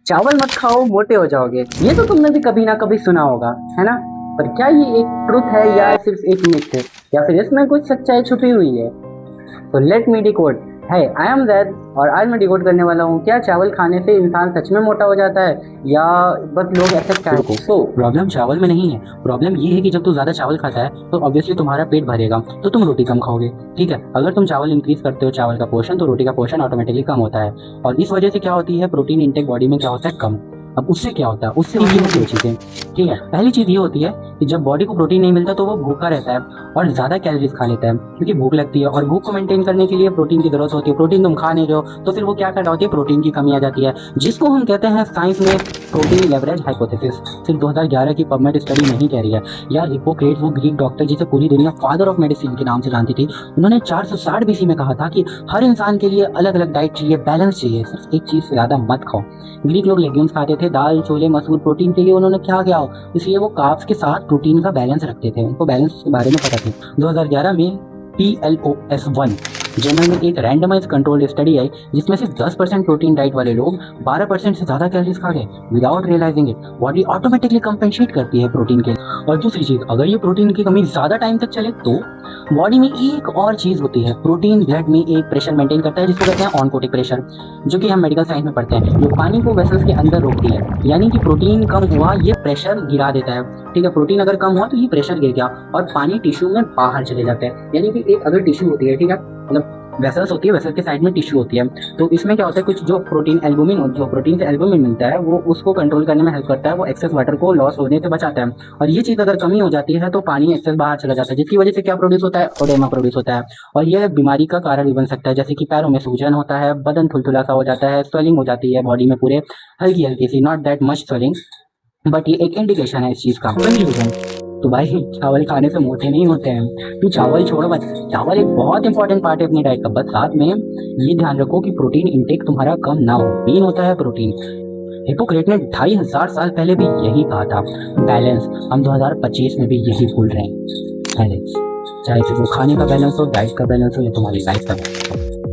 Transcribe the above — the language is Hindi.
चावल मत खाओ मोटे हो जाओगे। ये तो तुमने भी कभी ना कभी सुना होगा, है ना? पर क्या ये एक ट्रुथ है या सिर्फ एक मिथ है, या फिर इसमें कुछ सच्चाई छुपी हुई है? तो लेट मी डिकोड। है, आई एम जैद और आज मैं डिकोड करने वाला हूँ, क्या चावल खाने से इंसान सच में मोटा हो जाता है या बस लोग ऐसे कहते हैं? तो प्रॉब्लम चावल में नहीं है, प्रॉब्लम ये है कि जब तू ज्यादा चावल खाता है तो ऑब्वियसली तुम्हारा पेट भरेगा, तो तुम रोटी कम खाओगे। ठीक है, अगर तुम चावल इंक्रीज करते हो चावल का पोर्शन, तो रोटी का पोर्शन ऑटोमेटिकली कम होता है, और इस वजह से क्या होती है, प्रोटीन इंटेक बॉडी में क्या होता है, कम। अब उससे क्या होता है, उससे ये होती है चीजें। ठीक है, पहली चीज ये होती है कि जब बॉडी को प्रोटीन नहीं मिलता तो वो भूखा रहता है और ज्यादा कैलोरीज खा लेता है, क्योंकि भूख लगती है, और भूख को मेंटेन करने के लिए प्रोटीन की जरूरत होती है। प्रोटीन तुम खा नहीं रहे हो तो फिर वो क्या कर रहा होती है, प्रोटीन की कमी आ जाती है, जिसको हम कहते हैं साइंस में प्रोटीन लेवरेज हाइपोथेसिस। सिर्फ 2011 की पबमेड स्टडी नहीं कह रही है यार। हिप्पोक्रेट्स, वो ग्रीक डॉक्टर जिसे पूरी दुनिया फादर ऑफ मेडिसिन के नाम से जानती थी, उन्होंने 460 बीसी में कहा था कि हर इंसान के लिए अलग अलग डाइट चाहिए, बैलेंस चाहिए, सिर्फ एक चीज से ज्यादा मत खाओ। ग्रीक लोग लेग्यूम्स खाते थे, दाल छोले मसूर, प्रोटीन के लिए उन्होंने क्या किया, इसलिए वो कार्ब्स के साथ प्रोटीन का बैलेंस रखते थे, उनको बैलेंस के बारे में पता थी। 2011 में PLOS1 जर्नल में एक रैंडमाइज कंट्रोल्ड स्टडी आई, जिसमें सिर्फ 10% प्रोटीन डाइट वाले लोग 12% से ज्यादा कैलोरीज खा गए without realising it. Body automatically compensate करती है प्रोटीन के। और दूसरी चीज, अगर ये प्रोटीन की कमी ज्यादा टाइम तक चले तो बॉडी में एक और चीज होती है, प्रोटीन ब्लड में एक प्रेशर मेंटेन करता है जिसको कहते हैं ऑनकोटिक प्रेशर, जो कि हम मेडिकल साइंस में पढ़ते हैं, जो पानी को वेसल्स के अंदर रोकती है। यानी कि प्रोटीन कम हुआ, ये प्रेशर गिरा देता है। ठीक है, प्रोटीन अगर कम हुआ तो ये प्रेशर गिर गया और पानी टिश्यू में बाहर चले जाते हैं। यानी कि एक अगर टिश्यू होती है, ठीक है, मतलब वेसल्स होती है, वेसल के साइड में टिश्यू होती है, तो इसमें क्या होता है, कुछ जो प्रोटीन एल्बुमिन, जो प्रोटीन से एल्बुमिन मिलता है, वो उसको कंट्रोल करने में हेल्प करता है, वो एक्सेस वाटर को लॉस होने से बचाता है। और ये चीज अगर कमी हो जाती है तो पानी एक्सेस बाहर चला जाता है, जिसकी वजह से क्या प्रोड्यूस होता है, ओडेमा प्रोड्यूस होता है, और यह बीमारी का कारण भी बन सकता है, जैसे कि पैरों में सूजन होता है, बदन थुलथुला सा हो जाता है, स्वेलिंग हो जाती है बॉडी में पूरे, हल्की हल्की सी, not that much swelling, but ये एक इंडिकेशन है इस चीज का। कंक्लूजन, तो भाई चावल खाने से मोटे नहीं होते हैं। तू चावल छोड़ो मत, चावल एक बहुत इंपॉर्टेंट पार्ट है अपनी डाइट का, बस साथ में ये ध्यान रखो कि प्रोटीन इंटेक तुम्हारा कम ना हो। मेन होता है प्रोटीन। हिप्पोक्रेट ने 2500 साल पहले भी यही कहा था, बैलेंस। हम 2025 में भी यही भूल रहे हैं, बैलेंस। चाहे फिर वो खाने का बैलेंस हो, डाइट का बैलेंस हो, या तुम्हारी लाइफ का बैलेंस हो।